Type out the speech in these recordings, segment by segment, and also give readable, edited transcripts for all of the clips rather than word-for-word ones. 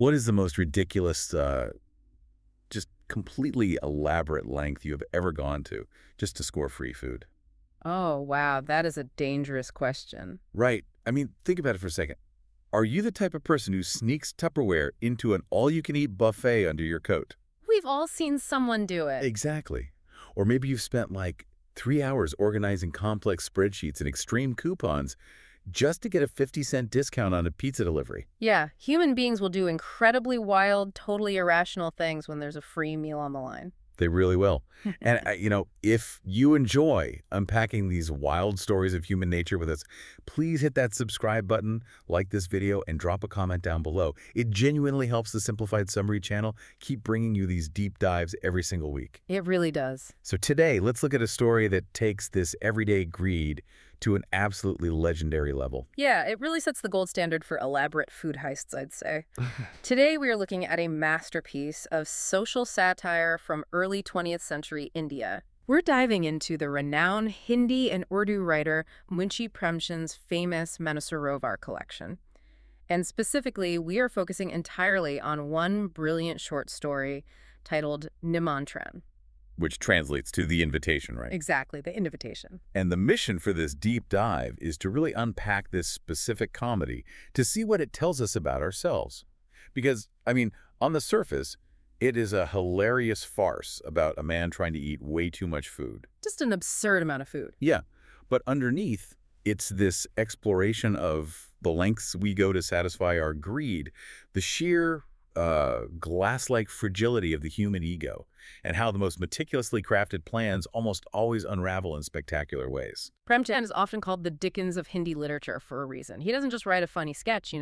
What is the most ridiculous, just completely elaborate length you have ever gone to just to score free food? Oh, wow, that is a dangerous question. Right. I mean, think about it for a second. Are you the type of person who sneaks Tupperware into an all-you-can-eat buffet under your coat? We've all seen someone do it. Exactly. Or maybe you've spent like 3 hours organizing complex spreadsheets and extreme coupons just to get a 50-cent discount on a pizza delivery. Yeah, human beings will do incredibly wild, totally irrational things when there's a free meal on the line. They really will. And, if you enjoy unpacking these wild stories of human nature with us, please hit that subscribe button, like this video, and drop a comment down below. It genuinely helps the Simplified Summary channel keep bringing you these deep dives every single week. It really does. So today, let's look at a story that takes this everyday greed to an absolutely legendary level. Yeah, it really sets the gold standard for elaborate food heists, I'd say. Today, we are looking at a masterpiece of social satire from early 20th century India. We're diving into the renowned Hindi and Urdu writer Munshi Premchand's famous Mansarovar collection. And specifically, we are focusing entirely on one brilliant short story titled Nimantran. Which translates to the invitation, right? Exactly, the invitation. And the mission for this deep dive is to really unpack this specific comedy to see what it tells us about ourselves. Because, on the surface, it is a hilarious farce about a man trying to eat way too much food. Just an absurd amount of food. Yeah, but underneath, it's this exploration of the lengths we go to satisfy our greed, the sheer glass-like fragility of the human ego, and how the most meticulously crafted plans almost always unravel in spectacular ways. Premchand is often called the Dickens of Hindi literature for a reason. He doesn't just write a funny sketch,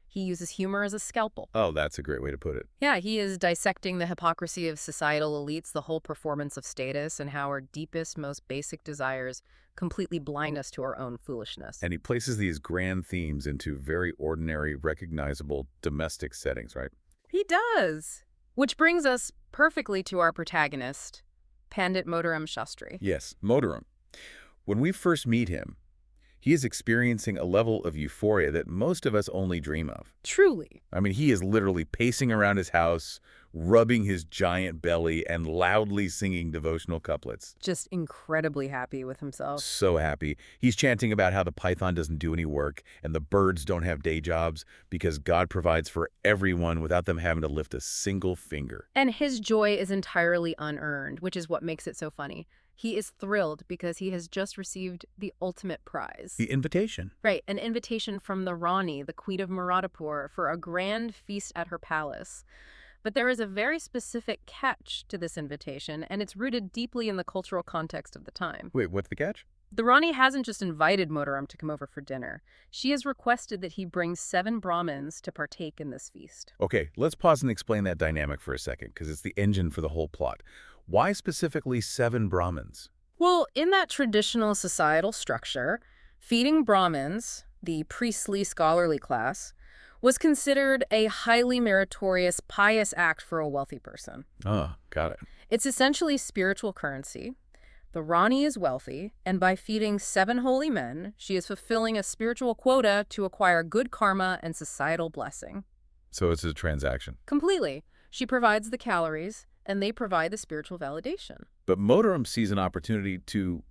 He uses humor as a scalpel. Oh, that's a great way to put it. Yeah, he is dissecting the hypocrisy of societal elites, the whole performance of status, and how our deepest, most basic desires completely blind us to our own foolishness. And he places these grand themes into very ordinary, recognizable domestic settings, right? He does. Which brings us perfectly to our protagonist, Pandit Moteram Shastri. Yes, Moteram. When we first meet him, he is experiencing a level of euphoria that most of us only dream of. Truly. He is literally pacing around his house, rubbing his giant belly, and loudly singing devotional couplets. Just incredibly happy with himself. So happy. He's chanting about how the python doesn't do any work and the birds don't have day jobs because God provides for everyone without them having to lift a single finger. And his joy is entirely unearned, which is what makes it so funny. He is thrilled because he has just received the ultimate prize. The invitation. Right, an invitation from the Rani, the Queen of Maratapur, for a grand feast at her palace. But there is a very specific catch to this invitation, and it's rooted deeply in the cultural context of the time. Wait, what's the catch? The Rani hasn't just invited Moteram to come over for dinner. She has requested that he bring 7 Brahmins to partake in this feast. Okay, let's pause and explain that dynamic for a second, because it's the engine for the whole plot. Why specifically 7 Brahmins? Well, in that traditional societal structure, feeding Brahmins, the priestly scholarly class, was considered a highly meritorious, pious act for a wealthy person. Oh, got it. It's essentially spiritual currency. The Rani is wealthy, and by feeding 7 holy men, she is fulfilling a spiritual quota to acquire good karma and societal blessing. So it's a transaction. Completely. She provides the calories, and they provide the spiritual validation. But Moteram sees an opportunity to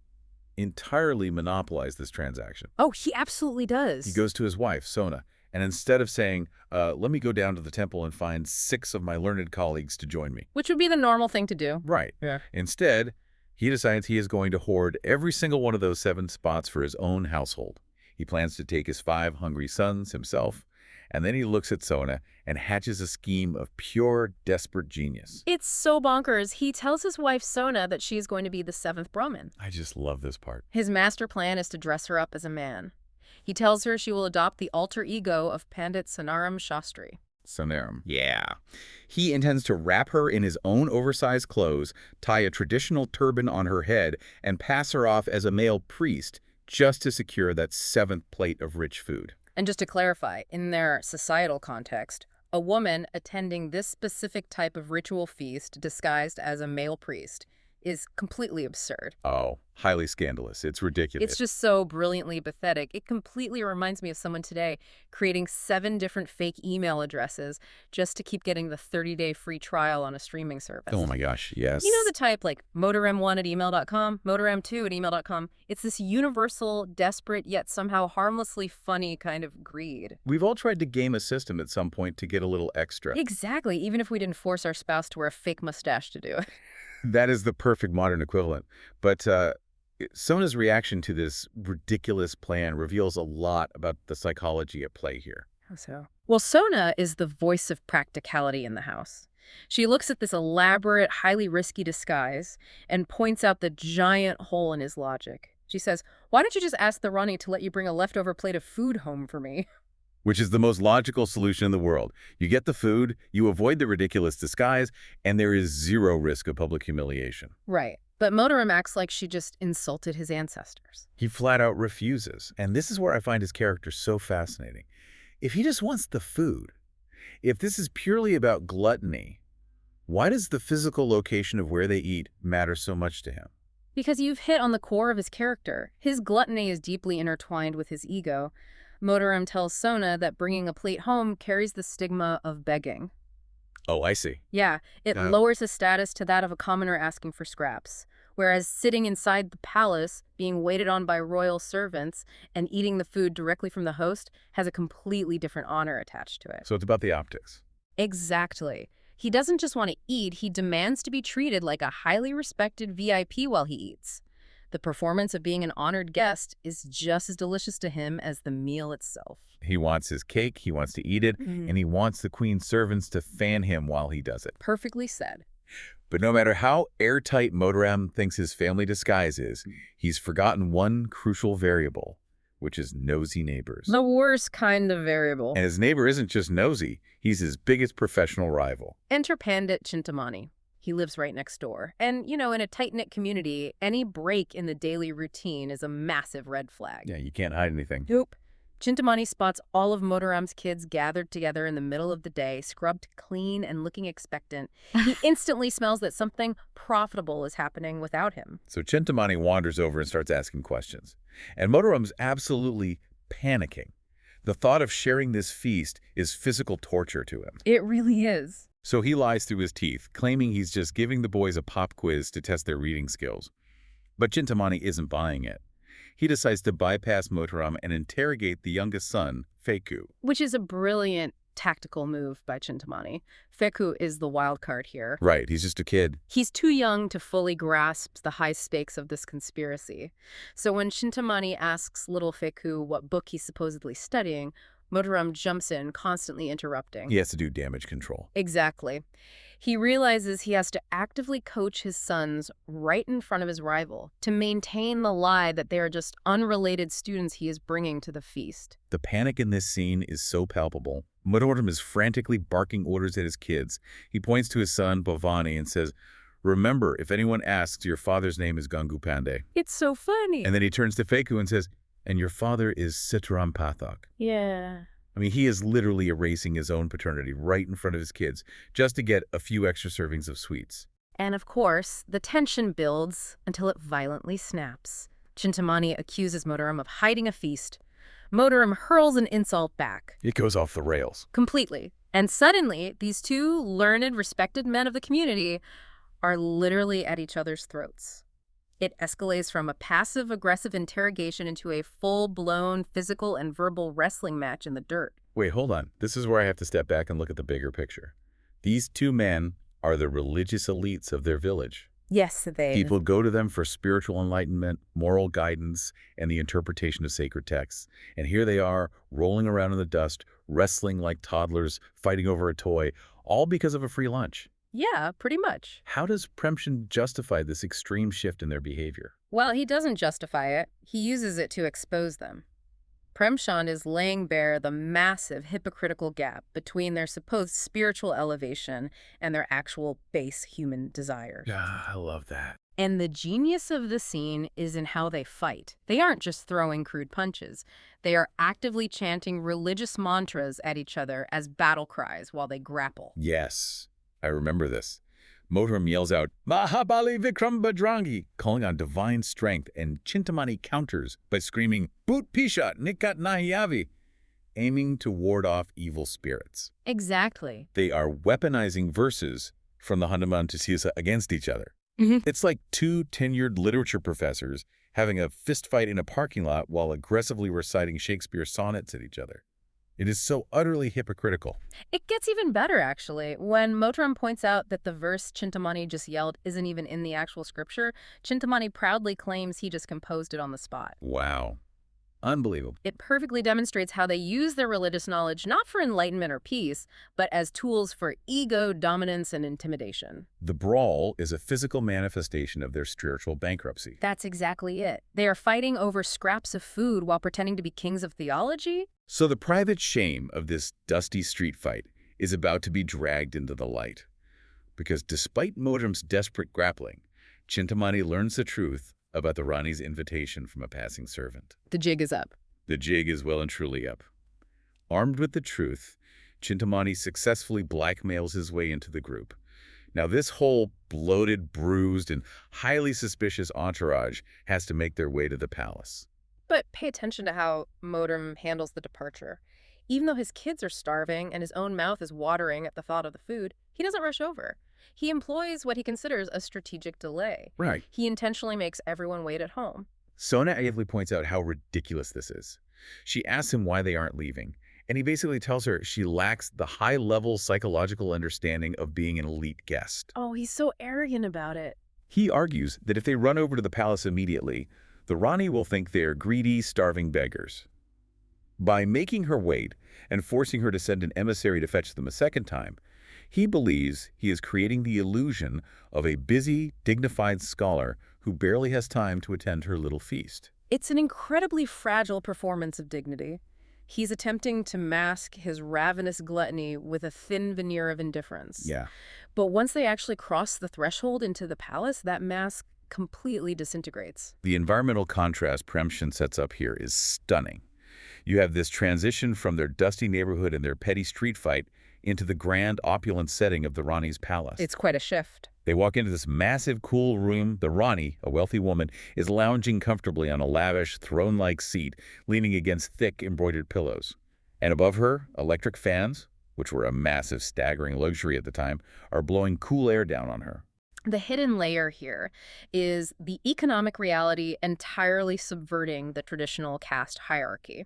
entirely monopolize this transaction. Oh, he absolutely does. He goes to his wife, Sona, and instead of saying, let me go down to the temple and find 6 of my learned colleagues to join me. Which would be the normal thing to do. Right. Yeah. Instead, he decides he is going to hoard every single one of those 7 spots for his own household. He plans to take his 5 hungry sons himself, and then he looks at Sona and hatches a scheme of pure, desperate genius. It's so bonkers. He tells his wife Sona that she is going to be the 7th Brahmin. I just love this part. His master plan is to dress her up as a man. He tells her she will adopt the alter ego of Pandit Moteram Shastri. Sonarum. Yeah. He intends to wrap her in his own oversized clothes, tie a traditional turban on her head, and pass her off as a male priest just to secure that 7th plate of rich food. And just to clarify, in their societal context, a woman attending this specific type of ritual feast disguised as a male priest is completely absurd. Oh, highly scandalous. It's ridiculous. It's just so brilliantly pathetic. It completely reminds me of someone today creating 7 different fake email addresses just to keep getting the 30-day free trial on a streaming service. Oh my gosh, yes. You know the type like motorm1@email.com, motorm2@email.com. It's this universal, desperate, yet somehow harmlessly funny kind of greed. We've all tried to game a system at some point to get a little extra. Exactly, even if we didn't force our spouse to wear a fake mustache to do it. That is the perfect modern equivalent. But Sona's reaction to this ridiculous plan reveals a lot about the psychology at play here. How so? Well, Sona is the voice of practicality in the house. She looks at this elaborate, highly risky disguise and points out the giant hole in his logic. She says, "Why don't you just ask the Rani to let you bring a leftover plate of food home for me?" Which is the most logical solution in the world. You get the food, you avoid the ridiculous disguise, and there is zero risk of public humiliation. Right. But Moteram acts like she just insulted his ancestors. He flat out refuses. And this is where I find his character so fascinating. If he just wants the food, if this is purely about gluttony, why does the physical location of where they eat matter so much to him? Because you've hit on the core of his character. His gluttony is deeply intertwined with his ego. Moteram tells Sona that bringing a plate home carries the stigma of begging. Oh, I see. Yeah, it lowers his status to that of a commoner asking for scraps. Whereas sitting inside the palace, being waited on by royal servants, and eating the food directly from the host has a completely different honor attached to it. So it's about the optics. Exactly. He doesn't just want to eat, he demands to be treated like a highly respected VIP while he eats. The performance of being an honored guest is just as delicious to him as the meal itself. He wants his cake, he wants to eat it, and he wants the queen's servants to fan him while he does it. Perfectly said. But no matter how airtight Moteram thinks his family disguise is, he's forgotten one crucial variable, which is nosy neighbors. The worst kind of variable. And his neighbor isn't just nosy, he's his biggest professional rival. Enter Pandit Chintamani. He lives right next door. And, you know, in a tight-knit community, any break in the daily routine is a massive red flag. Yeah, you can't hide anything. Nope. Chintamani spots all of Moteram's kids gathered together in the middle of the day, scrubbed clean and looking expectant. He instantly smells that something profitable is happening without him. So Chintamani wanders over and starts asking questions. And Moteram's absolutely panicking. The thought of sharing this feast is physical torture to him. It really is. So he lies through his teeth, claiming he's just giving the boys a pop quiz to test their reading skills. But Chintamani isn't buying it. He decides to bypass Moteram and interrogate the youngest son, Feku. Which is a brilliant tactical move by Chintamani. Feku is the wild card here. Right, he's just a kid. He's too young to fully grasp the high stakes of this conspiracy. So when Chintamani asks little Feku what book he's supposedly studying, Moteram jumps in, constantly interrupting. He has to do damage control. Exactly. He realizes he has to actively coach his sons right in front of his rival to maintain the lie that they are just unrelated students he is bringing to the feast. The panic in this scene is so palpable. Moteram is frantically barking orders at his kids. He points to his son, Bhavani, and says, "Remember, if anyone asks, your father's name is Gangu Pandey." It's so funny. And then he turns to Feku and says, "And your father is Sitaram Pathak." Yeah. I mean, he is literally erasing his own paternity right in front of his kids just to get a few extra servings of sweets. And of course, the tension builds until it violently snaps. Chintamani accuses Moteram of hiding a feast. Moteram hurls an insult back. It goes off the rails. Completely. And suddenly, these two learned, respected men of the community are literally at each other's throats. It escalates from a passive-aggressive interrogation into a full-blown physical and verbal wrestling match in the dirt. Wait, hold on. This is where I have to step back and look at the bigger picture. These two men are the religious elites of their village. Yes, they... People go to them for spiritual enlightenment, moral guidance, and the interpretation of sacred texts. And here they are, rolling around in the dust, wrestling like toddlers, fighting over a toy, all because of a free lunch. Yeah, pretty much. How does Premchand justify this extreme shift in their behavior? Well, he doesn't justify it. He uses it to expose them. Premchand is laying bare the massive hypocritical gap between their supposed spiritual elevation and their actual base human desires. Yeah, I love that. And the genius of the scene is in how they fight. They aren't just throwing crude punches. They are actively chanting religious mantras at each other as battle cries while they grapple. Yes, I remember this. Moteram yells out, Mahabali Vikram Bajrangi, calling on divine strength, and Chintamani counters by screaming, Boot Pishat Nikat Nahiyavi, aiming to ward off evil spirits. Exactly. They are weaponizing verses from the Hanuman Chalisa against each other. Mhm. It's like two tenured literature professors having a fistfight in a parking lot while aggressively reciting Shakespeare sonnets at each other. It is so utterly hypocritical. It gets even better, actually. When Moteram points out that the verse Chintamani just yelled isn't even in the actual scripture, Chintamani proudly claims he just composed it on the spot. Wow. Unbelievable. It perfectly demonstrates how they use their religious knowledge not for enlightenment or peace, but as tools for ego, dominance, and intimidation. The brawl is a physical manifestation of their spiritual bankruptcy. That's exactly it. They are fighting over scraps of food while pretending to be kings of theology? So the private shame of this dusty street fight is about to be dragged into the light. Because despite Moteram's desperate grappling, Chintamani learns the truth about the Rani's invitation from a passing servant. The jig is up. The jig is well and truly up. Armed with the truth, Chintamani successfully blackmails his way into the group. Now this whole bloated, bruised, and highly suspicious entourage has to make their way to the palace. But pay attention to how Moteram handles the departure. Even though his kids are starving and his own mouth is watering at the thought of the food, he doesn't rush over. He employs what he considers a strategic delay. Right. He intentionally makes everyone wait at home. Sona ably points out how ridiculous this is. She asks him why they aren't leaving, and he basically tells her she lacks the high-level psychological understanding of being an elite guest. Oh, he's so arrogant about it. He argues that if they run over to the palace immediately, the Rani will think they are greedy, starving beggars. By making her wait and forcing her to send an emissary to fetch them a second time, he believes he is creating the illusion of a busy, dignified scholar who barely has time to attend her little feast. It's an incredibly fragile performance of dignity. He's attempting to mask his ravenous gluttony with a thin veneer of indifference. Yeah. But once they actually cross the threshold into the palace, that mask completely disintegrates. The environmental contrast Premchand sets up here is stunning. You have this transition from their dusty neighborhood and their petty street fight into the grand, opulent setting of the Rani's palace. It's quite a shift. They walk into this massive, cool room. The Rani, a wealthy woman, is lounging comfortably on a lavish, throne-like seat, leaning against thick, embroidered pillows. And above her, electric fans, which were a massive, staggering luxury at the time, are blowing cool air down on her. The hidden layer here is the economic reality entirely subverting the traditional caste hierarchy.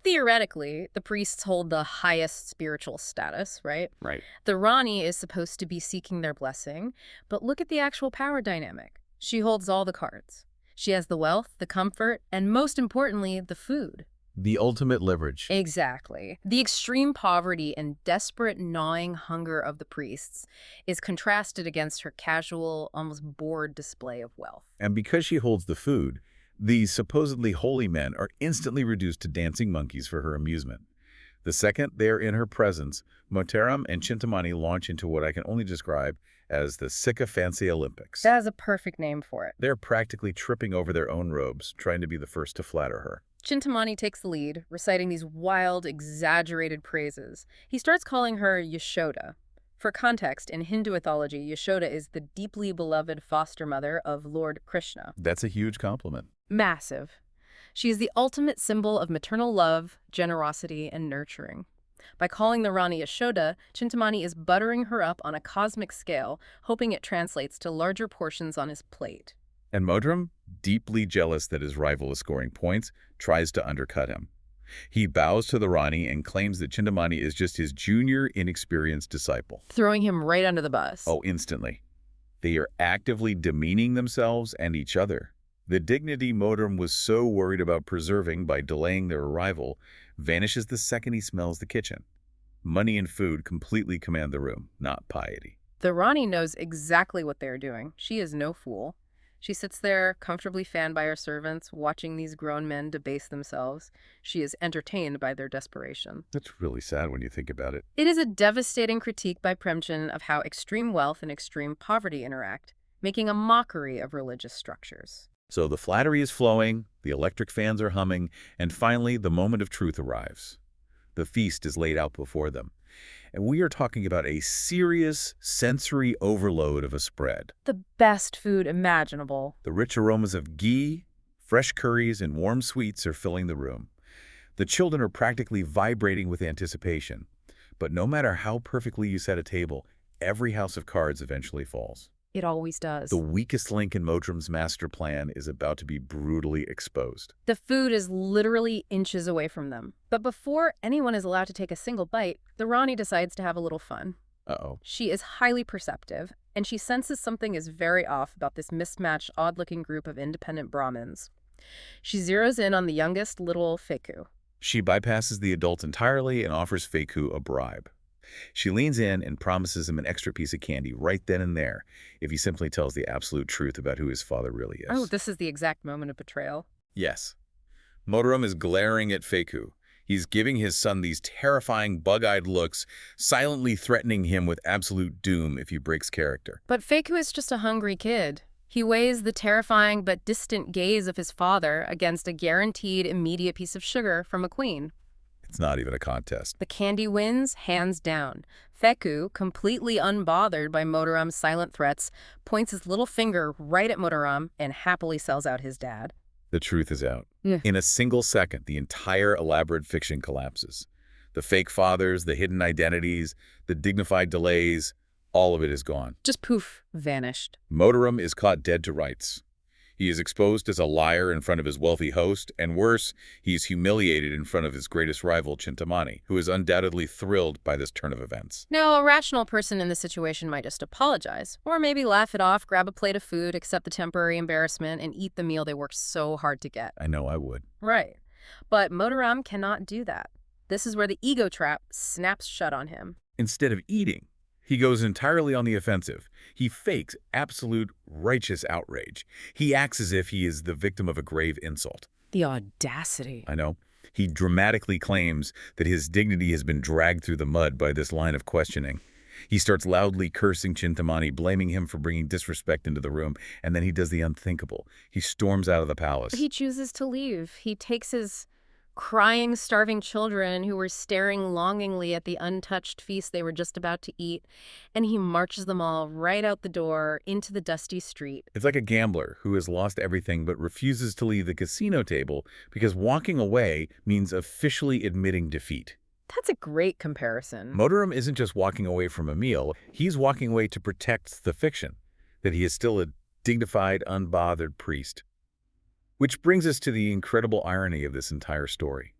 Theoretically, the priests hold the highest spiritual status, right? Right. The Rani is supposed to be seeking their blessing, but look at the actual power dynamic. She holds all the cards. She has the wealth, the comfort, and most importantly, the food. The ultimate leverage. Exactly. The extreme poverty and desperate gnawing hunger of the priests is contrasted against her casual, almost bored display of wealth. And because she holds the food, these supposedly holy men are instantly reduced to dancing monkeys for her amusement. The second they are in her presence, Moteram and Chintamani launch into what I can only describe as the sycophancy Olympics. That is a perfect name for it. They're practically tripping over their own robes, trying to be the first to flatter her. Chintamani takes the lead, reciting these wild, exaggerated praises. He starts calling her Yashoda. For context, in Hindu mythology, Yashoda is the deeply beloved foster mother of Lord Krishna. That's a huge compliment. Massive. She is the ultimate symbol of maternal love, generosity, and nurturing. By calling the Rani Yashoda, Chintamani is buttering her up on a cosmic scale, hoping it translates to larger portions on his plate. And Moteram, deeply jealous that his rival is scoring points, tries to undercut him. He bows to the Rani and claims that Chintamani is just his junior, inexperienced disciple. Throwing him right under the bus. Oh, instantly. They are actively demeaning themselves and each other. The dignity Moteram was so worried about preserving by delaying their arrival vanishes the second he smells the kitchen. Money and food completely command the room, not piety. The Rani knows exactly what they're doing. She is no fool. She sits there, comfortably fanned by her servants, watching these grown men debase themselves. She is entertained by their desperation. That's really sad when you think about it. It is a devastating critique by Premchand of how extreme wealth and extreme poverty interact, making a mockery of religious structures. So the flattery is flowing, the electric fans are humming, and finally the moment of truth arrives. The feast is laid out before them. And we are talking about a serious sensory overload of a spread. The best food imaginable. The rich aromas of ghee, fresh curries, and warm sweets are filling the room. The children are practically vibrating with anticipation. But no matter how perfectly you set a table, every house of cards eventually falls. It always does. The weakest link in Moteram's master plan is about to be brutally exposed. The food is literally inches away from them. But before anyone is allowed to take a single bite, the Rani decides to have a little fun. Uh-oh. She is highly perceptive, and she senses something is very off about this mismatched, odd-looking group of independent Brahmins. She zeroes in on the youngest, little Feku. She bypasses the adults entirely and offers Feku a bribe. She leans in and promises him an extra piece of candy right then and there if he simply tells the absolute truth about who his father really is. Oh, this is the exact moment of betrayal. Yes. Moteram is glaring at Feku. He's giving his son these terrifying, bug-eyed looks, silently threatening him with absolute doom if he breaks character. But Feku is just a hungry kid. He weighs the terrifying but distant gaze of his father against a guaranteed immediate piece of sugar from a queen. It's not even a contest. The candy wins, hands down. Feku, completely unbothered by Moteram's silent threats, points his little finger right at Moteram and happily sells out his dad. The truth is out. Yeah. In a single second, the entire elaborate fiction collapses. The fake fathers, the hidden identities, the dignified delays, all of it is gone. Just poof, vanished. Moteram is caught dead to rights. He is exposed as a liar in front of his wealthy host, and worse, he is humiliated in front of his greatest rival, Chintamani, who is undoubtedly thrilled by this turn of events. Now, a rational person in this situation might just apologize, or maybe laugh it off, grab a plate of food, accept the temporary embarrassment, and eat the meal they worked so hard to get. I know I would. Right. But Moteram cannot do that. This is where the ego trap snaps shut on him. Instead of eating, he goes entirely on the offensive. He fakes absolute righteous outrage. He acts as if he is the victim of a grave insult. The audacity. I know. He dramatically claims that his dignity has been dragged through the mud by this line of questioning. He starts loudly cursing Chintamani, blaming him for bringing disrespect into the room, and then he does the unthinkable. He storms out of the palace. He chooses to leave. He takes his crying, starving children who were staring longingly at the untouched feast they were just about to eat, and he marches them all right out the door into the dusty street. It's like a gambler who has lost everything but refuses to leave the casino table because walking away means officially admitting defeat. That's a great comparison. Moteram isn't just walking away from a meal, he's walking away to protect the fiction, that he is still a dignified, unbothered priest. Which brings us to the incredible irony of this entire story.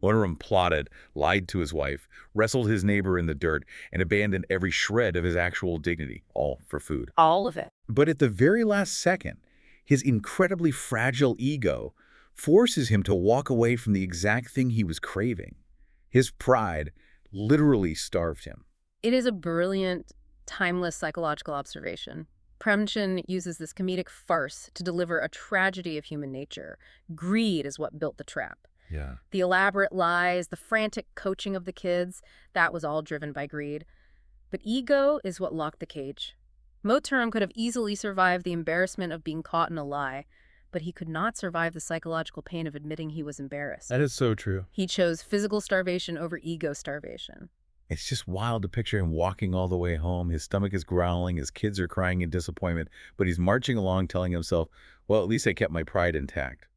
Moteram plotted, lied to his wife, wrestled his neighbor in the dirt, and abandoned every shred of his actual dignity, all for food. All of it. But at the very last second, his incredibly fragile ego forces him to walk away from the exact thing he was craving. His pride literally starved him. It is a brilliant, timeless psychological observation. Premchand uses this comedic farce to deliver a tragedy of human nature. Greed is what built the trap. Yeah. The elaborate lies, the frantic coaching of the kids, that was all driven by greed. But ego is what locked the cage. Moteram could have easily survived the embarrassment of being caught in a lie, but he could not survive the psychological pain of admitting he was embarrassed. That is so true. He chose physical starvation over ego starvation. It's just wild to picture him walking all the way home. His stomach is growling, his kids are crying in disappointment, but he's marching along telling himself, well, at least I kept my pride intact.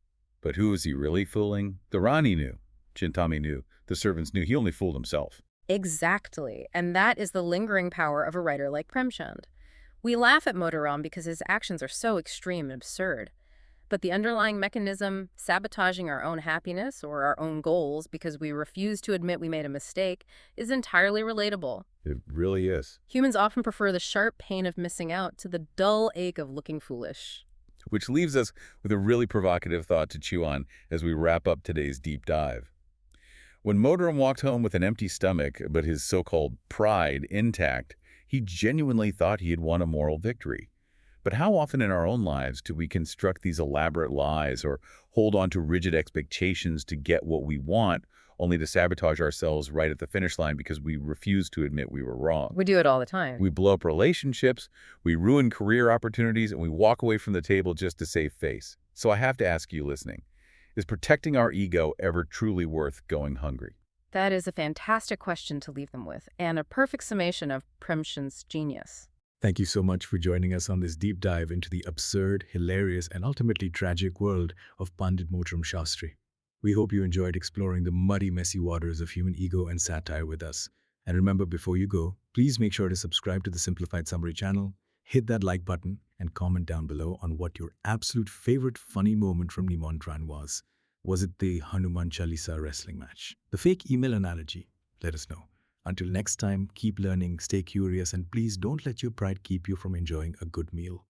But who is he really fooling? The Rani knew. Chintamani knew. The servants knew. He only fooled himself. Exactly. And that is the lingering power of a writer like Premchand. We laugh at Moteram because his actions are so extreme and absurd. But the underlying mechanism, sabotaging our own happiness or our own goals because we refuse to admit we made a mistake, is entirely relatable. It really is. Humans often prefer the sharp pain of missing out to the dull ache of looking foolish. Which leaves us with a really provocative thought to chew on as we wrap up today's deep dive. When Moteram walked home with an empty stomach, but his so-called pride intact, he genuinely thought he had won a moral victory. But how often in our own lives do we construct these elaborate lies or hold on to rigid expectations to get what we want, only to sabotage ourselves right at the finish line because we refuse to admit we were wrong? We do it all the time. We blow up relationships, we ruin career opportunities, and we walk away from the table just to save face. So I have to ask you listening, is protecting our ego ever truly worth going hungry? That is a fantastic question to leave them with, and a perfect summation of Premchand's genius. Thank you so much for joining us on this deep dive into the absurd, hilarious, and ultimately tragic world of Pandit Moteram Shastri. We hope you enjoyed exploring the muddy, messy waters of human ego and satire with us. And remember, before you go, please make sure to subscribe to the Simplified Summary channel, hit that like button, and comment down below on what your absolute favorite funny moment from Nimantran was. Was it the Hanuman Chalisa wrestling match? The fake email analogy? Let us know. Until next time, keep learning, stay curious, and please don't let your pride keep you from enjoying a good meal.